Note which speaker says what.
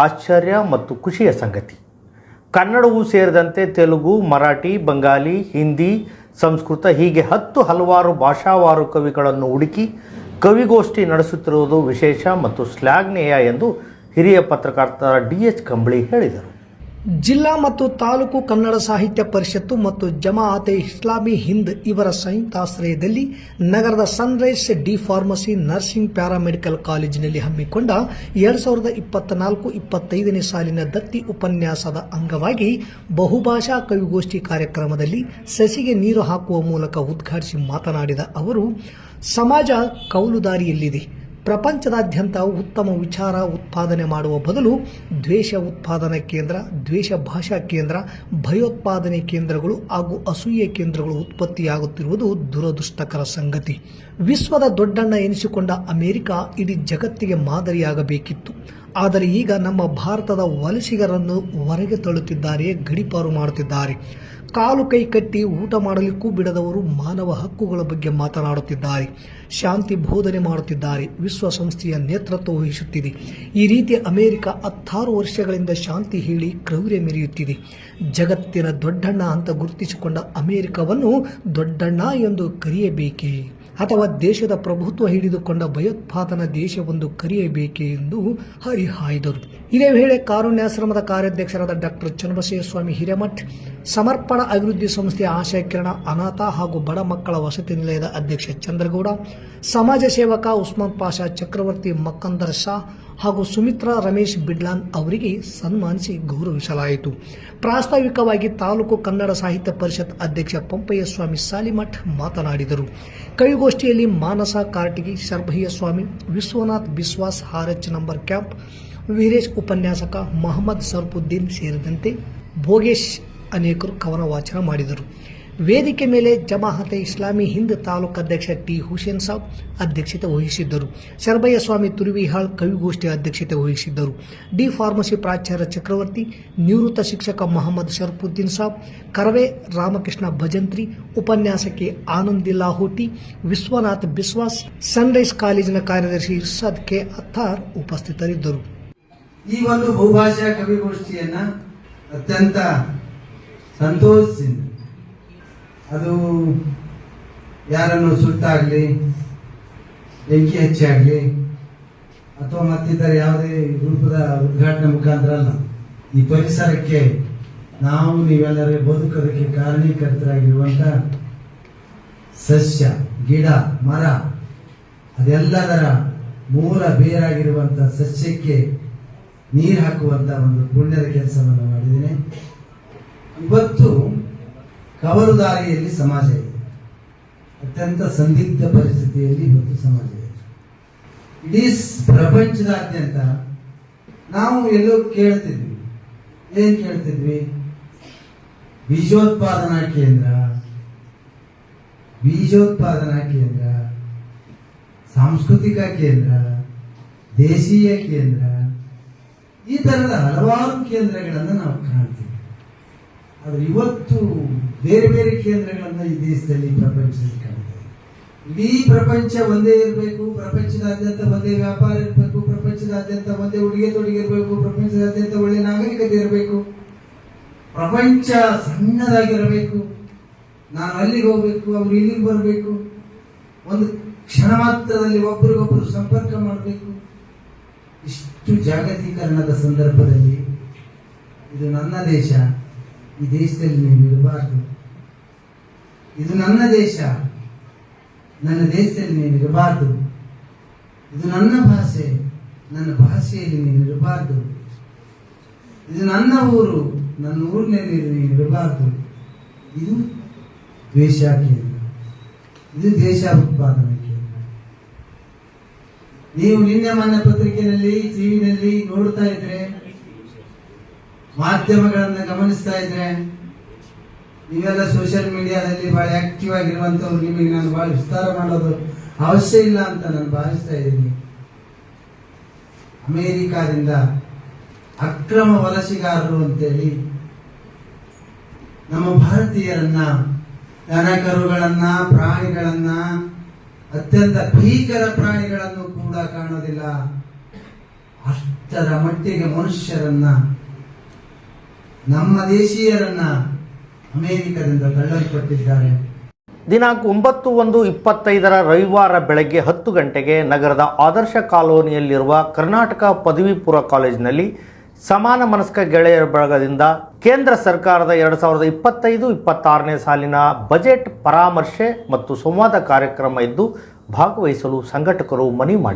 Speaker 1: ಆಶ್ಚರ್ಯ ಮತ್ತು ಖುಷಿಯ ಸಂಗತಿ. ಕನ್ನಡವೂ ಸೇರಿದಂತೆ ತೆಲುಗು, ಮರಾಠಿ, ಬಂಗಾಲಿ, ಹಿಂದಿ, ಸಂಸ್ಕೃತ ಹೀಗೆ ಹಲವಾರು ಭಾಷಾವಾರು ಕವಿಗಳನ್ನು ಹುಡುಕಿ ಕವಿಗೋಷ್ಠಿ ನಡೆಸುತ್ತಿರುವುದು ವಿಶೇಷ ಮತ್ತು ಶ್ಲಾಘನೀಯ ಎಂದು ಹಿರಿಯ ಪತ್ರಕರ್ತ ಡಿ.ಎಚ್. ಕಂಬಳಿ ಹೇಳಿದರು.
Speaker 2: ಜಿಲ್ಲಾ ಮತ್ತು ತಾಲೂಕು ಕನ್ನಡ ಸಾಹಿತ್ಯ ಪರಿಷತ್ತು ಮತ್ತು ಜಮಾಅತೆ ಇಸ್ಲಾಮಿ ಹಿಂದ್ ಇವರ ಸಂಯುಕ್ತಾಶ್ರಯದಲ್ಲಿ ನಗರದ Sunrise D pharmacy nursing paramedical ಕಾಲೇಜಿನಲ್ಲಿ ಹಮ್ಮಿಕೊಂಡ 2024-25ನೇ ಸಾಲಿನ ದತ್ತಿ ಉಪನ್ಯಾಸದ ಅಂಗವಾಗಿ ಬಹುಭಾಷಾ ಕವಿಗೋಷ್ಠಿ ಕಾರ್ಯಕ್ರಮದಲ್ಲಿ ಸಸಿಗೆ ನೀರು ಹಾಕುವ ಮೂಲಕ ಉದ್ಘಾಟಿಸಿ ಮಾತನಾಡಿದ ಅವರು, ಸಮಾಜ ಕೌಲುದಾರಿಯಲ್ಲಿದೆ. ಪ್ರಪಂಚದಾದ್ಯಂತ ಉತ್ತಮ ವಿಚಾರ ಉತ್ಪಾದನೆ ಮಾಡುವ ಬದಲು ದ್ವೇಷ ಉತ್ಪಾದನಾ ಕೇಂದ್ರ, ದ್ವೇಷ ಭಾಷಾ ಕೇಂದ್ರ, ಭಯೋತ್ಪಾದನೆ ಕೇಂದ್ರಗಳು ಹಾಗೂ ಅಸೂಯೆ ಕೇಂದ್ರಗಳು ಉತ್ಪತ್ತಿಯಾಗುತ್ತಿರುವುದು ದುರದೃಷ್ಟಕರ ಸಂಗತಿ. ವಿಶ್ವದ ದೊಡ್ಡಣ್ಣ ಎನಿಸಿಕೊಂಡ ಅಮೆರಿಕ ಇಡೀ ಜಗತ್ತಿಗೆ ಮಾದರಿಯಾಗಬೇಕಿತ್ತು. ಆದರೆ ಈಗ ನಮ್ಮ ಭಾರತದ ವಲಸಿಗರನ್ನು ಹೊರಗೆ ತಳ್ಳುತ್ತಿದ್ದಾರೆ, ಗಡೀಪಾರು ಮಾಡುತ್ತಿದ್ದಾರೆ. ಕಾಲು ಕೈ ಕಟ್ಟಿ ಊಟ ಮಾಡಲಿಕ್ಕೂ ಬಿಡದವರು ಮಾನವ ಹಕ್ಕುಗಳ ಬಗ್ಗೆ ಮಾತನಾಡುತ್ತಿದ್ದಾರೆ, ಶಾಂತಿ ಬೋಧನೆ ಮಾಡುತ್ತಿದ್ದಾರೆ, ವಿಶ್ವಸಂಸ್ಥೆಯ ನೇತೃತ್ವ ವಹಿಸುತ್ತಿದೆ. ಈ ರೀತಿ ಅಮೆರಿಕ 16 ವರ್ಷಗಳಿಂದ ಶಾಂತಿ ಹೇಳಿ ಕ್ರೌರ್ಯ ಮೆರೆಯುತ್ತಿದೆ. ಜಗತ್ತಿನ ದೊಡ್ಡಣ್ಣ ಅಂತ ಗುರುತಿಸಿಕೊಂಡ ಅಮೆರಿಕವನ್ನು ದೊಡ್ಡಣ್ಣ ಎಂದು ಕರೆಯಬೇಕೇ ಅಥವಾ ದೇಶದ ಪ್ರಭುತ್ವ ಹಿಡಿದುಕೊಂಡ ಭಯೋತ್ಪಾದನಾ ದೇಶವೊಂದು ಕರೆಯಬೇಕೆ ಎಂದು ಹರಿಹಾಯ್ದರು. ಇದೇ ವೇಳೆ ಕಾರುಣ್ಯಾಶ್ರಮದ ಕಾರ್ಯಾಧ್ಯಕ್ಷರಾದ ಡಾಕ್ಟರ್ ಚನ್ನಬಸವೇಸ್ವಾಮಿ ಹಿರೇಮಠ್, ಸಮರ್ಪಣಾ ಅಭಿವೃದ್ಧಿ ಸಂಸ್ಥೆಯ ಆಶಯಕಿರಣ ಅನಾಥ ಹಾಗೂ ಬಡ ಮಕ್ಕಳ ವಸತಿ ನಿಲಯದ ಅಧ್ಯಕ್ಷ ಚಂದ್ರಗೌಡ, ಸಮಾಜ ಸೇವಕ ಉಸ್ಮಾನ್ ಪಾಷಾ ಚಕ್ರವರ್ತಿ, ಮಕ್ಕಂದರ್ ಶಾ ಹಾಗೂ ಸುಮಿತ್ರಾ ರಮೇಶ್ ಬಿಡ್ಲಾನ್ ಅವರಿಗೆ ಸನ್ಮಾನಿಸಿ ಗೌರವಿಸಲಾಯಿತು. ಪ್ರಾಸ್ತಾವಿಕವಾಗಿ ತಾಲೂಕು ಕನ್ನಡ ಸಾಹಿತ್ಯ ಪರಿಷತ್ ಅಧ್ಯಕ್ಷ ಪಂಪಯ್ಯಸ್ವಾಮಿ ಸಾಲಿಮಠ್ ಮಾತನಾಡಿದರು. ಕವಿಗೋಷ್ಠಿಯಲ್ಲಿ Manasa Kartigi, Sharbhayya Swamy, Vishwanath Biswas, R H number camp, Veeresh ಉಪನ್ಯಾಸಕ, ಮಹಮ್ಮದ್ ಸರ್ಫುದ್ದೀನ್ ಸೇರಿದಂತೆ ಭೋಗೇಶ್ ಅನೇಕರು ಕವನ ವಾಚನ ಮಾಡಿದರು. ವೇದಿಕೆ ಮೇಲೆ ಜಮಾಅತೆ ಇಸ್ಲಾಮಿ ಹಿಂದ್ ತಾಲೂಕು ಅಧ್ಯಕ್ಷ ಟಿ ಹುಸೇನ್ ಸಾಬ್ ಅಧ್ಯಕ್ಷತೆ ವಹಿಸಿದ್ದರು. ಶರ್ಭಯ್ಯ ಸ್ವಾಮಿ ತುರುವಿಹಾಳ್ ಕವಿಗೋಷ್ಠಿ ಅಧ್ಯಕ್ಷತೆ ವಹಿಸಿದ್ದರು. ಡಿ ಫಾರ್ಮಸಿ ಪ್ರಾಚಾರ್ಯ ಚಕ್ರವರ್ತಿ, ನಿವೃತ್ತ ಶಿಕ್ಷಕ ಮಹಮ್ಮದ್ ಶರ್ಫುದ್ದೀನ್ ಸಾಬ್, ಕರವೇ ರಾಮಕೃಷ್ಣ ಭಜಂತ್ರಿ, ಉಪನ್ಯಾಸಕಿ ಆನಂದಿಲ್ಲಾ ಹೋಟಿ, ವಿಶ್ವನಾಥ್ ಬಿಸ್ವಾಸ್, ಸನ್ರೈಸ್ ಕಾಲೇಜಿನ ಕಾರ್ಯದರ್ಶಿ ಇರ್ಷಾದ್ ಕೆ ಅತ್ತಾರ್ ಉಪಸ್ಥಿತರಿದ್ದರು.
Speaker 3: ಈ ಒಂದು ಬಹುಭಾಷಾ ಕವಿಗೋಷ್ಠಿಯನ್ನ ಅತ್ಯಂತ ಸಂತೋಷದಿಂದ, ಅದು ಯಾರನ್ನು ಸುಟ್ಟಾಗಲಿ, ಬೆಂಕಿ ಹಚ್ಚಾಗಲಿ ಅಥವಾ ಮತ್ತಿತರ ಯಾವುದೇ ರೂಪದ ಉದ್ಘಾಟನೆ ಮುಖಾಂತರ ಅಲ್ಲ. ಈ ಪರಿಸರಕ್ಕೆ ನಾವು ನೀವೆಲ್ಲರೂ ಬದುಕೋದಕ್ಕೆ ಕಾರಣೀಕರ್ತರಾಗಿರುವಂತ ಸಸ್ಯ, ಗಿಡ, ಮರ ಅದೆಲ್ಲದರ ಮೂಲ ಬೇರಾಗಿರುವಂತ ಸಸ್ಯಕ್ಕೆ ನೀರು ಹಾಕುವಂತ ಒಂದು ಪುಣ್ಯದ ಕೆಲಸವನ್ನು ಮಾಡಿದ್ದೇನೆ. ಇವತ್ತು ಕವಲುದಾರಿಯಲ್ಲಿ ಸಮಾಜ ಇದೆ, ಅತ್ಯಂತ ಸಂದಿಗ್ಧ ಪರಿಸ್ಥಿತಿಯಲ್ಲಿ ಇವತ್ತು ಸಮಾಜ ಇದೆ. ಇಡೀ ಪ್ರಪಂಚದಾದ್ಯಂತ ನಾವು ಎಲ್ಲೋ ಕೇಳ್ತಿದ್ವಿ, ಏನ್ ಕೇಳ್ತಿದ್ವಿ? ಬೀಜೋತ್ಪಾದನಾ ಕೇಂದ್ರ, ಸಾಂಸ್ಕೃತಿಕ ಕೇಂದ್ರ, ದೇಶೀಯ ಕೇಂದ್ರ, ಈ ತರದ ಹಲವಾರು ಕೇಂದ್ರಗಳನ್ನು ನಾವು ಕಾಣ್ತೀವಿ. ಆದ್ರೆ ಇವತ್ತು ಬೇರೆ ಬೇರೆ ಕೇಂದ್ರಗಳನ್ನ ಈ ದೇಶದಲ್ಲಿ, ಪ್ರಪಂಚದಲ್ಲಿ ಕಾಣ್ತೇವೆ. ಇಡೀ ಪ್ರಪಂಚ ಒಂದೇ ಇರಬೇಕು, ಪ್ರಪಂಚದಾದ್ಯಂತ ಒಂದೇ ವ್ಯಾಪಾರ ಇರಬೇಕು, ಪ್ರಪಂಚದಾದ್ಯಂತ ಒಂದೇ ಉಡುಗೆ ತೊಡುಗೆ ಇರಬೇಕು, ಪ್ರಪಂಚದಾದ್ಯಂತ ಒಳ್ಳೆ ನಾಗರಿಕತೆ ಇರಬೇಕು, ಪ್ರಪಂಚ ಸಣ್ಣದಾಗಿರಬೇಕು, ನಾನು ಅಲ್ಲಿಗೆ ಹೋಗ್ಬೇಕು, ಅವ್ರು ಇಲ್ಲಿಗೆ ಬರಬೇಕು, ಒಂದು ಕ್ಷಣ ಮಾತ್ರದಲ್ಲಿ ಒಬ್ಬರಿಗೊಬ್ಬರು ಸಂಪರ್ಕ ಮಾಡಬೇಕು. ಇಷ್ಟು ಜಾಗತೀಕರಣದ ಸಂದರ್ಭದಲ್ಲಿ ಇದು ನನ್ನ ದೇಶ, ಈ ದೇಶದಲ್ಲಿ ನೀವು ಇರಬಾರ್ದು, ಇದು ನನ್ನ ದೇಶ, ನನ್ನ ದೇಶದಲ್ಲಿ ನೀವು ಇರಬಾರ್ದು, ಇದು ನನ್ನ ಭಾಷೆ, ನನ್ನ ಭಾಷೆಯಲ್ಲಿ ನೀವು ಇರಬಾರ್ದು, ಇದು ನನ್ನ ಊರು, ನನ್ನ ಊರಿನಲ್ಲಿ ನೀವು ಇರಬಾರ್ದು. ಇದು ದ್ವೇಷ ಕೇಂದ್ರ, ಇದು ದೇಶ ಉತ್ಪಾದನಾ ಕೇಂದ್ರ. ನೀವು ನಿನ್ನೆ ಮೊನ್ನೆ ಪತ್ರಿಕೆಯಲ್ಲಿ, ಟಿವಿನಲ್ಲಿ ನೋಡ್ತಾ ಇದ್ರೆ, ಮಾಧ್ಯಮಗಳನ್ನ ಗಮನಿಸ್ತಾ ಇದ್ರೆ, ನೀವೆಲ್ಲ ಸೋಷಿಯಲ್ ಮೀಡಿಯಾದಲ್ಲಿ ಬಹಳ ಆಕ್ಟಿವ್ ಆಗಿರುವಂತವ್ರು, ನಿಮಗೆ ನಾನು ಬಹಳ ವಿಸ್ತಾರ ಮಾಡೋದು ಅವಶ್ಯ ಇಲ್ಲ ಅಂತ ನಾನು ಭಾವಿಸ್ತಾ ಇದ್ದೀನಿ. ಅಮೆರಿಕಾದಿಂದ ಅಕ್ರಮ ವಲಸಿಗಾರರು ಅಂತೇಳಿ ನಮ್ಮ ಭಾರತೀಯರನ್ನ, ದನ ಕರುಗಳನ್ನ, ಪ್ರಾಣಿಗಳನ್ನ, ಅತ್ಯಂತ ಭೀಕರ ಪ್ರಾಣಿಗಳನ್ನು ಕೂಡ ಕಾಣೋದಿಲ್ಲ, ಅಷ್ಟರ ಮಟ್ಟಿಗೆ ಮನುಷ್ಯರನ್ನ, ನಮ್ಮ ದೇಶೀಯರನ್ನ ಅಮೆರಿಕದಿಂದ ತಳ್ಳಲ್ಪಟ್ಟಿದ್ದಾರೆ.
Speaker 1: ದಿನಾಂಕ 9/1/25 ರವಿವಾರ ಬೆಳಗ್ಗೆ 10 ಗಂಟೆಗೆ ನಗರದ ಆದರ್ಶ ಕಾಲೋನಿಯಲ್ಲಿರುವ ಕರ್ನಾಟಕ ಪದವಿ ಪೂರ್ವ ಕಾಲೇಜಿನಲ್ಲಿ ಸಮಾನ ಮನಸ್ಕ ಗೆಳೆಯರ ಬಳಗದಿಂದ ಕೇಂದ್ರ ಸರ್ಕಾರದ 2025-26ನೇ ಸಾಲಿನ ಬಜೆಟ್ ಪರಾಮರ್ಶೆ ಮತ್ತು ಸಂವಾದ ಕಾರ್ಯಕ್ರಮ ಇದ್ದು ಭಾಗವಹಿಸಲು ಸಂಘಟಕರು ಮನವಿ ಮಾಡಿದ್ದಾರೆ.